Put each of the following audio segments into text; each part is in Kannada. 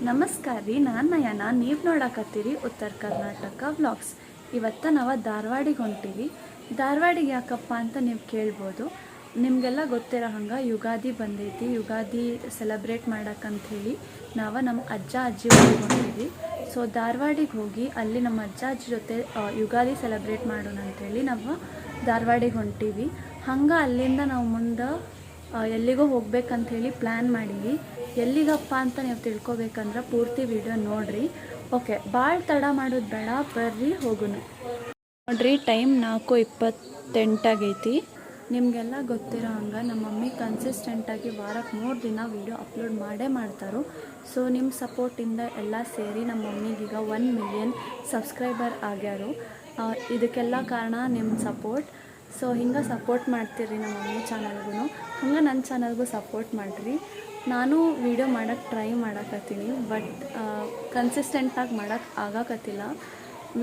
ನಮಸ್ಕಾರ ರೀ, ನಾನು ನಯನ. ನೀವು ನೋಡಕತ್ತೀರಿ ಉತ್ತರ ಕರ್ನಾಟಕ ವ್ಲಾಗ್ಸ್. ಇವತ್ತು ನಾವು ಧಾರವಾಡಿಗೆ ಹೊಂಟೀವಿ. ಧಾರವಾಡಿಗೆ ಯಾಕಪ್ಪ ಅಂತ ನೀವು ಕೇಳ್ಬೋದು. ನಿಮಗೆಲ್ಲ ಗೊತ್ತಿರೋ ಹಂಗೆ ಯುಗಾದಿ ಬಂದೈತಿ. ಯುಗಾದಿ ಸೆಲೆಬ್ರೇಟ್ ಮಾಡೋಕ್ಕಂಥೇಳಿ ನಾವು ನಮ್ಮ ಅಜ್ಜ ಅಜ್ಜಿ ಊರಿಗೆ ಹೊಂಟೀವಿ. ಸೊ ಧಾರವಾಡಿಗೆ ಹೋಗಿ ಅಲ್ಲಿ ನಮ್ಮ ಅಜ್ಜ ಅಜ್ಜಿ ಜೊತೆ ಯುಗಾದಿ ಸೆಲೆಬ್ರೇಟ್ ಮಾಡೋಣ ಅಂಥೇಳಿ ನಾವು ಧಾರವಾಡಿಗೆ ಹೊಂಟೀವಿ. ಹಂಗೆ ಅಲ್ಲಿಂದ ನಾವು ಮುಂದೆ ಎಲ್ಲಿಗೋ ಹೋಗ್ಬೇಕಂಥೇಳಿ ಪ್ಲ್ಯಾನ್ ಮಾಡೀವಿ. ಎಲ್ಲಿಗಪ್ಪ ಅಂತ ನೀವು ತಿಳ್ಕೊಬೇಕಂದ್ರೆ ಪೂರ್ತಿ ವಿಡಿಯೋ ನೋಡಿರಿ. ಓಕೆ, ಭಾಳ ತಡ ಮಾಡೋದು ಬೇಡ, ಬರ್ರಿ ಹೋಗೋಣ. ನೋಡ್ರಿ, ಟೈಮ್ 4:28 ಆಗೈತಿ. ನಿಮಗೆಲ್ಲ ಗೊತ್ತಿರೋ ಹಂಗೆ ನಮ್ಮ ಮಮ್ಮಿ ಕನ್ಸಿಸ್ಟೆಂಟಾಗಿ ವಾರಕ್ಕೆ 3 ದಿನ ವೀಡಿಯೋ ಅಪ್ಲೋಡ್ ಮಾಡೇ ಮಾಡ್ತಾರೆ. ಸೊ ನಿಮ್ಮ ಸಪೋರ್ಟಿಂದ ಎಲ್ಲ ಸೇರಿ ನಮ್ಮ ಮಮ್ಮಿಗೀಗ 1 ಮಿಲಿಯನ್ ಸಬ್ಸ್ಕ್ರೈಬರ್ ಆಗ್ಯಾರು. ಇದಕ್ಕೆಲ್ಲ ಕಾರಣ ನಿಮ್ಮ ಸಪೋರ್ಟ್. ಸೊ ಹಿಂಗೆ ಸಪೋರ್ಟ್ ಮಾಡ್ತೀರಿ ನಮ್ಮ ಮಮ್ಮಿ ಚಾನಲ್ಗೂ, ಹಂಗೆ ನನ್ನ ಚಾನಲ್ಗೂ ಸಪೋರ್ಟ್ ಮಾಡಿರಿ. ನಾನು ವೀಡಿಯೋ ಮಾಡೋಕ್ಕೆ ಟ್ರೈ ಮಾಡಕತ್ತೀನಿ, ಬಟ್ ಕನ್ಸಿಸ್ಟೆಂಟಾಗಿ ಮಾಡೋಕ್ಕೆ ಆಗಕತ್ತಿಲ್ಲ.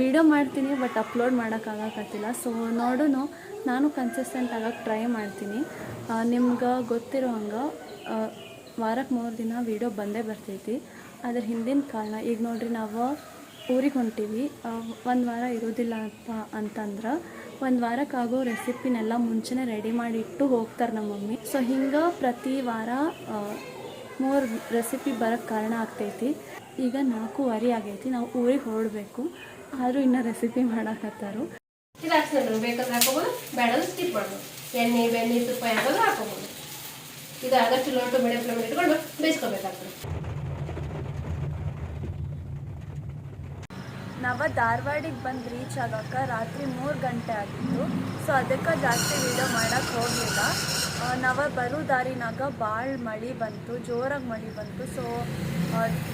ವೀಡಿಯೋ ಮಾಡ್ತೀನಿ ಬಟ್ ಅಪ್ಲೋಡ್ ಮಾಡೋಕ್ಕಾಗಕತ್ತಿಲ್ಲ. ಸೊ ನೋಡೋಣ, ನಾನು ಕನ್ಸಿಸ್ಟೆಂಟ್ ಆಗೋಕ್ಕೆ ಟ್ರೈ ಮಾಡ್ತೀನಿ. ನಿಮ್ಗೆ ಗೊತ್ತಿರೋ ಹಂಗೆ ವಾರಕ್ಕೆ 3 ದಿನ ವೀಡಿಯೋ ಬಂದೇ ಬರ್ತೈತಿ. ಅದ್ರ ಹಿಂದಿನ ಕಾರಣ ಈಗ ನೋಡಿರಿ, ನಾವು ಊರಿಗೆ ಹೊಂಟೀವಿ. 1 ವಾರ ಇರೋದಿಲ್ಲ ಅಂತಂದ್ರೆ 1 ವಾರಕ್ಕಾಗೋ ರೆಸಿಪಿನೆಲ್ಲ ಮುಂಚೆನೇ ರೆಡಿ ಮಾಡಿ ಇಟ್ಟು ಹೋಗ್ತಾರೆ ನಮ್ಮ ಮಮ್ಮಿ. ಸೊ ಹಿಂಗೆ ಪ್ರತಿ ವಾರ 3 ರೆಸಿಪಿ ಬರೋಕ್ಕೆ ಕಾರಣ ಆಗ್ತೈತಿ. ಈಗ 4:15 ಆಗೈತಿ, ನಾವು ಊರಿಗೆ ಹೊರಡಬೇಕು. ಆದರೂ ಇನ್ನೂ ರೆಸಿಪಿ ಮಾಡಕತ್ತಾರು. ಬೇಕಾದ್ರೆ ಹಾಕೋಬೋದು, ಬೇಡ ಸ್ಕಿಪ್ ಮಾಡ್ಬೋದು. ಎಣ್ಣೆ ಬೆಣ್ಣೆ ತುಪ್ಪ ಯಾಕಾದ್ರೂ ಹಾಕೋಬೋದು. ಇದು ಆದಷ್ಟು ಲೋ ಟು ಮೀಡಿಯಂ ಫ್ಲೇಮ್ ಇಟ್ಕೊಂಡು ಬೇಯಿಸ್ಕೋಬೇಕಾಗ್ತದೆ. ನಾವು ಧಾರವಾಡಿಗೆ ಬಂದು ರೀಚ್ ಆಗೋಕ್ಕೆ ರಾತ್ರಿ 3 ಗಂಟೆ ಆಗಿತ್ತು. ಸೊ ಅದಕ್ಕೆ ಜಾಸ್ತಿ ವೀಡಿಯೋ ಮಾಡೋಕ್ಕೆ ಹೋಗಲಿಲ್ಲ. ನಾವು ಬರೋ ದಾರಿನಾಗ ಭಾಳ ಮಳೆ ಬಂತು, ಜೋರಾಗಿ ಮಳೆ ಬಂತು. ಸೊ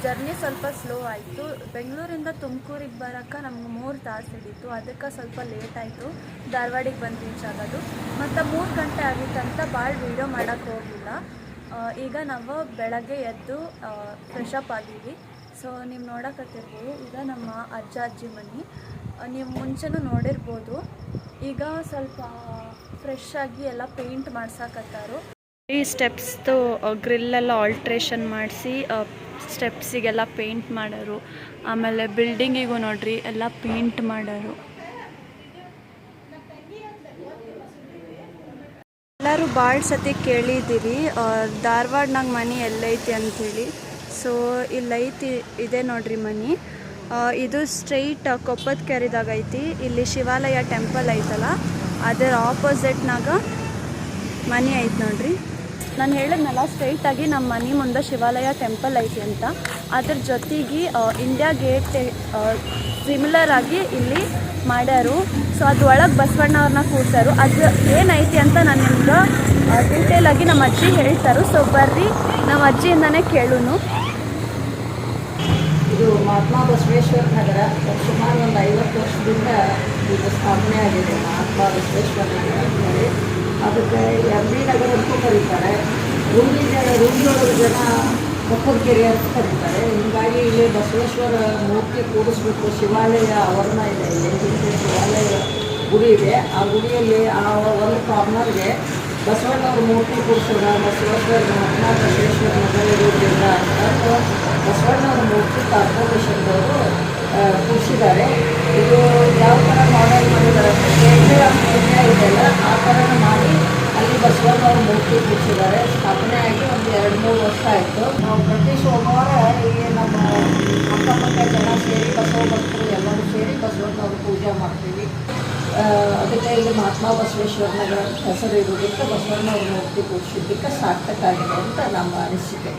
ಜರ್ನಿ ಸ್ವಲ್ಪ ಸ್ಲೋ ಆಯಿತು. ಬೆಂಗಳೂರಿಂದ ತುಮಕೂರಿಗೆ ಬರೋಕ್ಕೆ ನಮ್ಗೆ 3 ತಾಸು ಹಿಡಿತು. ಅದಕ್ಕೆ ಸ್ವಲ್ಪ ಲೇಟ್ ಆಯಿತು ಧಾರವಾಡಿಗೆ ಬಂದು ರೀಚ್ ಆಗೋದು. ಮತ್ತು 3 ಗಂಟೆ ಆಗಿತ್ತಂತ ಭಾಳ ವೀಡಿಯೋ ಮಾಡೋಕ್ಕೆ ಹೋಗಲಿಲ್ಲ. ಈಗ ನಾವು ಬೆಳಗ್ಗೆ ಎದ್ದು ಫ್ರೆಶಪ್ ಆಗಿವಿ. ಸೊ ನೀವು ನೋಡಕತ್ತಿರ್ಬೋದು, ಈಗ ನಮ್ಮ ಅಜ್ಜ ಅಜ್ಜಿ ಮನೆ. ನೀವು ಮುಂಚೆನೂ ನೋಡಿರ್ಬೋದು. ಈಗ ಸ್ವಲ್ಪ ಫ್ರೆಶ್ ಆಗಿ ಎಲ್ಲ ಪೇಂಟ್ ಮಾಡ್ಸಕತ್ತಾರು. ಈ ಸ್ಟೆಪ್ಸ್ದು ಗ್ರಿಲ್ಲೆಲ್ಲ ಆಲ್ಟ್ರೇಷನ್ ಮಾಡಿಸಿ ಸ್ಟೆಪ್ಸಿಗೆಲ್ಲ ಪೇಂಟ್ ಮಾಡೋರು. ಆಮೇಲೆ ಬಿಲ್ಡಿಂಗಿಗೂ ನೋಡ್ರಿ ಎಲ್ಲ ಪೇಂಟ್ ಮಾಡೋರು. ಎಲ್ಲರೂ ಭಾಳ ಸತಿ ಕೇಳಿದ್ದೀರಿ ಧಾರವಾಡನಾಗ ಮನೆ ಎಲ್ಲೈತಿ ಅಂಥೇಳಿ. ಸೊ ಇಲ್ಲೈತಿ, ಇದೆ ನೋಡ್ರಿ ಮನೆ. ಇದು ಸ್ಟ್ರೈಟ್ ಕೊಪ್ಪದ ಕೆರೆದಾಗ ಐತಿ. ಇಲ್ಲಿ ಶಿವಾಲಯ ಟೆಂಪಲ್ ಐತಲ್ಲ, ಅದರ ಆಪೋಸಿಟ್ನಾಗ ಮನೆ ಐತಿ ನೋಡ್ರಿ. ನಾನು ಹೇಳಿದ್ನಲ್ಲ, ಸ್ಟ್ರೈಟಾಗಿ ನಮ್ಮ ಮನೆ ಮುಂದೆ ಶಿವಾಲಯ ಟೆಂಪಲ್ ಐತಿ ಅಂತ. ಅದ್ರ ಜೊತೆಗೆ ಇಂಡಿಯಾ ಗೇಟ್ ಸಿಮಿಲರ್ ಆಗಿ ಇಲ್ಲಿ ಮಾಡ್ಯಾರು. ಸೊ ಅದು ಒಳಗೆ ಬಸವಣ್ಣವ್ರನ್ನ ಕೂರ್ಸಾರು. ಅದು ಏನೈತಿ ಅಂತ ನಾನು ನಿಮ್ಗೆ ಡೀಟೇಲಾಗಿ ನಮ್ಮ ಅಜ್ಜಿ ಹೇಳ್ತಾರೆ. ಸೊ ಬರ್ರಿ ನಮ್ಮ ಅಜ್ಜಿಯಿಂದನೇ ಕೇಳೋನು. ಇದು ಮಹಾತ್ಮ ಬಸವೇಶ್ವರ ನಗರ. ಸುಮಾರು ಒಂದು 50 ವರ್ಷದಿಂದ ಇದು ಸ್ಥಾಪನೆ ಆಗಿದೆ, ಮಹಾತ್ಮ ಬಸವೇಶ್ವರ ನಗರ ಅಂತೇಳಿ. ಅದಕ್ಕೆ MB ನಗರ ಅಂತೂ ಕರೀತಾರೆ. ರೂಢಿಯೊಳಗೆ ಜನ ಮುಖದಕೆರೆ ಅಂತ ಕರೀತಾರೆ. ಹೀಗಾಗಿ ಇಲ್ಲಿ ಬಸವೇಶ್ವರ ಮೂರ್ತಿ ಕೂಡಿಸ್ಬೇಕು. ಶಿವಾಲಯ ಆವರಣ ಇದೆ, ಇಲ್ಲಿ ಶಿವಾಲಯ ಗುಡಿ ಇದೆ. ಆ ಗುಡಿಯಲ್ಲಿ ಆ ಒಂದು ಕಾರ್ನರ್ಗೆ ಬಸವಣ್ಣವ್ರ ಮೂರ್ತಿ ಕೂರಿಸೋಣ, ಬಸವೇಶ್ವರ ಮಹಾತ್ಮ ಬಸವೇಶ್ವರ ನಗರ ಇರೋದ್ರಿಂದ ಅಂತ ಬಸವಣ್ಣವ್ರ ಮೂರ್ತಿ ಕಾರ್ಪೊರೇಷನ್ದವರು ಕೂರಿಸಿದ್ದಾರೆ. ಇದು ಯಾವ ಥರ ಮಾಡೆಲ್ ಮಾಡಿದ್ದಾರೆ ಅಂದರೆ ಇದೆಲ್ಲ ಆ ಥರನ ಮಾಡಿ ಅಲ್ಲಿ ಬಸವಣ್ಣವ್ರ ಮೂರ್ತಿ ಕೂರಿಸಿದ್ದಾರೆ. ಸ್ಥಾಪನೆ ಆಗಿ ಒಂದು 2-3 ವರ್ಷ ಆಯಿತು. ನಾವು ಪ್ರತಿ ಸೋಮವಾರ ಇಲ್ಲಿ ನಮ್ಮ ಅಕ್ಕಪಕ್ಕ ಜನ ಸೇರಿ ಬಸವ ಭಕ್ತರು ಎಲ್ಲರೂ ಸೇರಿ ಬಸವಣ್ಣವ್ರ ಪೂಜೆ ಮಾಡ್ತೀವಿ. ಅದಕ್ಕೆ ಇಲ್ಲಿ ಮಹಾತ್ಮ ಬಸವೇಶ್ವರ ನಗರ ಹೆಸರು ಇರೋದಕ್ಕೆ ಬಸವಣ್ಣವ್ರ ಮೂರ್ತಿ ಕೂರಿಸಿದ್ದಕ್ಕೆ ಸಾರ್ಥಕ ಆಗಿದೆ ಅಂತ ನಮ್ಮ ಅನಿಸಿಕೆ.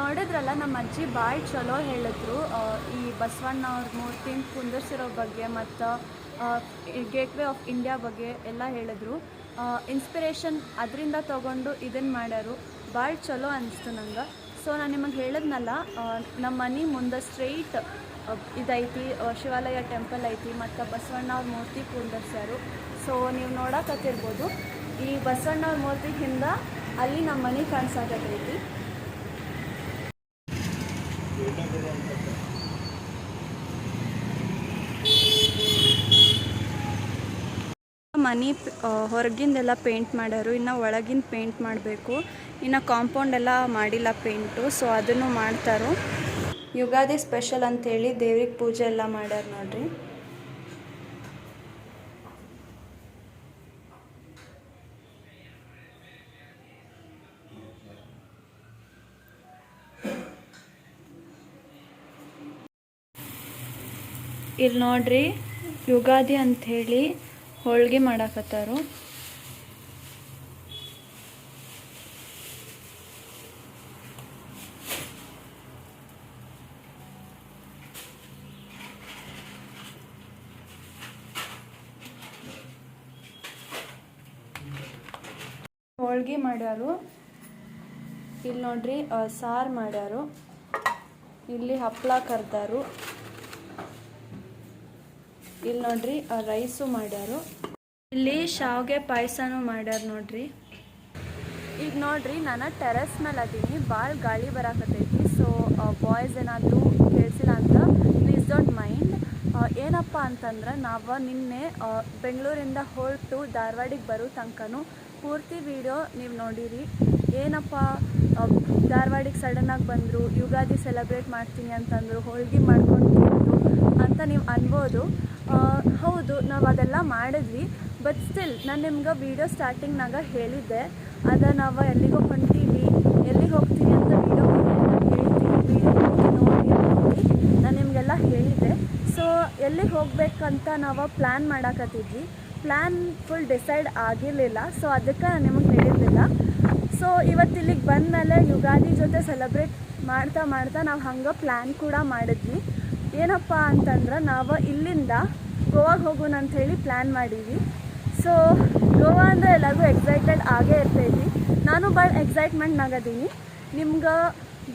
ನೋಡಿದ್ರಲ್ಲ ನಮ್ಮ ಅಜ್ಜಿ ಭಾಳ ಚಲೋ ಹೇಳಿದ್ರು ಈ ಬಸವಣ್ಣ ಅವ್ರ ಮೂರ್ತಿನ ಕುಂದರ್ಸಿರೋ ಬಗ್ಗೆ ಮತ್ತು ಗೇಟ್ ವೇ ಆಫ್ ಇಂಡಿಯಾ ಬಗ್ಗೆ ಎಲ್ಲ ಹೇಳಿದ್ರು. ಇನ್ಸ್ಪಿರೇಷನ್ ಅದರಿಂದ ತೊಗೊಂಡು ಇದನ್ನು ಮಾಡ್ಯಾರು. ಭಾಳ ಚಲೋ ಅನಿಸ್ತು ನಂಗೆ. ಸೊ ನಾನು ನಿಮಗೆ ಹೇಳಿದ್ನಲ್ಲ, ನಮ್ಮ ಮನೆ ಮುಂದೆ ಸ್ಟ್ರೈಟ್ ಇದೈತಿ, ಶಿವಾಲಯ ಟೆಂಪಲ್ ಐತಿ ಮತ್ತು ಬಸವಣ್ಣ ಅವ್ರ ಮೂರ್ತಿ ಕುಂದರ್ಸ್ಯಾರು. ಸೊ ನೀವು ನೋಡಕತ್ತಿರ್ಬೋದು, ಈ ಬಸವಣ್ಣ ಅವ್ರ ಮೂರ್ತಿ ಹಿಂದೆ ಅಲ್ಲಿ ನಮ್ಮ ಮನೆ ಕಾಣಿಸಾಕತ್ತೈತಿ. ಮನೆ ಹೊರಗಿಂದೆಲ್ಲ ಪೇಂಟ್ ಮಾಡ್ಯಾರು, ಇನ್ನು ಒಳಗಿನ ಪೇಂಟ್ ಮಾಡಬೇಕು. ಇನ್ನು ಕಾಂಪೌಂಡ್ ಎಲ್ಲ ಮಾಡಿಲ್ಲ ಪೇಂಟು, ಸೊ ಅದನ್ನು ಮಾಡ್ತಾರೋ. ಯುಗಾದಿ ಸ್ಪೆಷಲ್ ಅಂಥೇಳಿ ದೇವ್ರಿಗೆ ಪೂಜೆ ಎಲ್ಲ ಮಾಡ್ಯಾರ ನೋಡ್ರಿ. ಇಲ್ಲಿ ನೋಡ್ರಿ, ಯುಗಾದಿ ಅಂಥೇಳಿ ಹೋಳಿಗೆ ಮಾಡಾಕತ್ತಾರು. ಹೋಳಿಗೆ ಮಾಡ್ಯಾರು. ಇಲ್ಲಿ ನೋಡ್ರಿ ಸಾರು ಮಾಡ್ಯಾರು. ಇಲ್ಲಿ ಹಪ್ಪಳ ಕರ್ದಾರು. ಇಲ್ಲಿ ನೋಡ್ರಿ ರೈಸು ಮಾಡ್ಯಾರು. ಇಲ್ಲಿ ಶಾವಿಗೆ ಪಾಯಸನೂ ಮಾಡ್ಯಾರ ನೋಡ್ರಿ. ಈಗ ನೋಡ್ರಿ, ನಾನು ಟೆರೆಸ್ ಮೇಲೆ ಅದೀನಿ. ಭಾಳ ಗಾಳಿ ಬರಾಕತ್ತೈತಿ. ಸೊ ಬಾಯ್ಸ್ ಏನಾದರೂ ಕೇಳಿಸಿಲ್ಲ ಅಂತ ಪ್ಲೀಸ್ ಡೋಂಟ್ ಮೈಂಡ್. ಏನಪ್ಪ ಅಂತಂದ್ರೆ, ನಾವು ನಿನ್ನೆ ಬೆಂಗಳೂರಿಂದ ಹೊರಟು ಧಾರವಾಡಿಗೆ ಬರೋ ತನಕನೂ ಪೂರ್ತಿ ವಿಡಿಯೋ ನೀವು ನೋಡಿರಿ. ಏನಪ್ಪ ಧಾರವಾಡಿಗೆ ಸಡನ್ನಾಗಿ ಬಂದರು, ಯುಗಾದಿ ಸೆಲೆಬ್ರೇಟ್ ಮಾಡ್ತೀನಿ ಅಂತಂದರು, ಹೋಳಿಗೆ ಮಾಡ್ಕೊಂಡು ಅಂತ ನೀವು ಅನ್ಬೋದು. ಹೌದು, ನಾವು ಅದೆಲ್ಲ ಮಾಡಿದ್ವಿ. ಬಟ್ ಸ್ಟಿಲ್ ನಾನು ನಿಮ್ಗೆ ವೀಡಿಯೋ ಸ್ಟಾರ್ಟಿಂಗ್ನಾಗ ಹೇಳಿದ್ದೆ, ಅದ ನಾವು ಎಲ್ಲಿಗೆ ಹೊಂಟೀವಿ, ಎಲ್ಲಿಗೆ ಹೋಗ್ತೀವಿ ಅಂತ ವೀಡಿಯೋ ಹೇಳ್ತೀನಿ. ನೋಡಿ ನಾನು ನಿಮಗೆಲ್ಲ ಹೇಳಿದ್ದೆ. ಸೊ ಎಲ್ಲಿಗೆ ಹೋಗ್ಬೇಕಂತ ನಾವು ಪ್ಲ್ಯಾನ್ ಮಾಡಾಕತ್ತಿದ್ವಿ. ಪ್ಲ್ಯಾನ್ ಫುಲ್ ಡಿಸೈಡ್ ಆಗಿರಲಿಲ್ಲ. ಸೊ ಅದಕ್ಕೆ ನಾನು ನಿಮಗೆ ಹೇಳಿರಲಿಲ್ಲ. ಸೊ ಇವತ್ತು ಇಲ್ಲಿಗೆ ಬಂದಮೇಲೆ ಯುಗಾದಿ ಜೊತೆ ಸೆಲೆಬ್ರೇಟ್ ಮಾಡ್ತಾ ಮಾಡ್ತಾ ನಾವು ಹಂಗೆ ಪ್ಲ್ಯಾನ್ ಕೂಡ ಮಾಡಿದ್ವಿ. ಏನಪ್ಪ ಅಂತಂದ್ರೆ, ನಾವು ಇಲ್ಲಿಂದ ಗೋವಾಗೆ ಹೋಗೋಣ ಅಂಥೇಳಿ ಪ್ಲ್ಯಾನ್ ಮಾಡೀವಿ. ಸೊ ಗೋವಾ ಅಂದರೆ ಎಲ್ಲರಿಗೂ ಎಕ್ಸೈಟೆಡ್ ಆಗೇ ಇರ್ತೈತಿ. ನಾನು ಭಾಳ ಎಕ್ಸೈಟ್ಮೆಂಟ್ನಾಗದೀನಿ. ನಿಮ್ಗೆ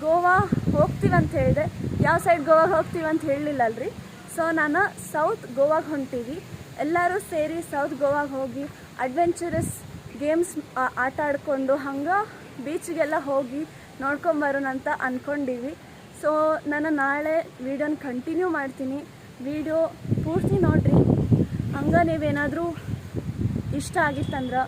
ಗೋವಾ ಹೋಗ್ತೀವಂತ ಹೇಳಿದೆ, ಯಾವ ಸೈಡ್ ಗೋವಾಗೆ ಹೋಗ್ತೀವಂತ ಹೇಳಲಿಲ್ಲಲ್ರಿ. ಸೊ ನಾನು ಸೌತ್ ಗೋವಾಗೆ ಹೊಂಟೀವಿ. ಎಲ್ಲರೂ ಸೇರಿ ಸೌತ್ ಗೋವಾಗೆ ಹೋಗಿ ಅಡ್ವೆಂಚರಸ್ ಗೇಮ್ಸ್ ಆಟ ಆಡ್ಕೊಂಡು ಹಂಗೆ ಬೀಚ್ಗೆಲ್ಲ ಹೋಗಿ ನೋಡ್ಕೊಂಬರೋಣ ಅಂತ ಅಂದ್ಕೊಂಡೀವಿ. ಸೊ ನಾನು ನಾಳೆ ವೀಡಿಯೋನ ಕಂಟಿನ್ಯೂ ಮಾಡ್ತೀನಿ. ವಿಡಿಯೋ ಪೂರ್ತಿ ನೋಡಿರಿ. ಹಂಗೆ ನೀವೇನಾದರೂ ಇಷ್ಟ ಆಗಿತ್ತಂದ್ರೆ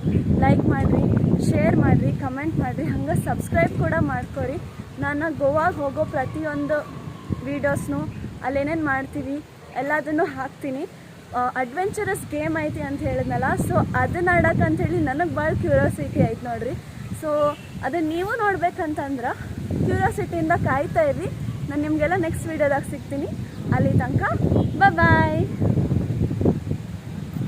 ಲೈಕ್ ಮಾಡಿರಿ, ಶೇರ್ ಮಾಡಿರಿ, ಕಮೆಂಟ್ ಮಾಡಿರಿ, ಹಂಗೆ ಸಬ್ಸ್ಕ್ರೈಬ್ ಕೂಡ ಮಾಡ್ಕೊರಿ. ನಾನು ಗೋವಾಗೆ ಹೋಗೋ ಪ್ರತಿಯೊಂದು ವೀಡಿಯೋಸ್ನು ಅಲ್ಲೇನೇನು ಮಾಡ್ತೀವಿ ಎಲ್ಲದನ್ನು ಹಾಕ್ತೀನಿ. ಅಡ್ವೆಂಚರಸ್ ಗೇಮ್ ಐತಿ ಅಂತ ಹೇಳಿದ್ನಲ್ಲ, ಸೊ ಅದನ್ನ ಆಡೋಕೆ ಅಂಥೇಳಿ ನನಗೆ ಭಾಳ ಕ್ಯೂರಿಯಾಸಿಟಿ ಐತೆ ನೋಡಿರಿ. ಸೊ ಅದನ್ನು ನೀವು ನೋಡ್ಬೇಕಂತಂದ್ರೆ ಕ್ಯೂರಿಯಾಸಿಟಿಯಿಂದ ಕಾಯ್ತಾ ಇರಿ. ನಾನು ನಿಮಗೆಲ್ಲ ನೆಕ್ಸ್ಟ್ ವೀಡಿಯೋದಾಗ ಸಿಗ್ತೀನಿ. ಅಲ್ಲಿ ತನಕ ಬಾಯ್.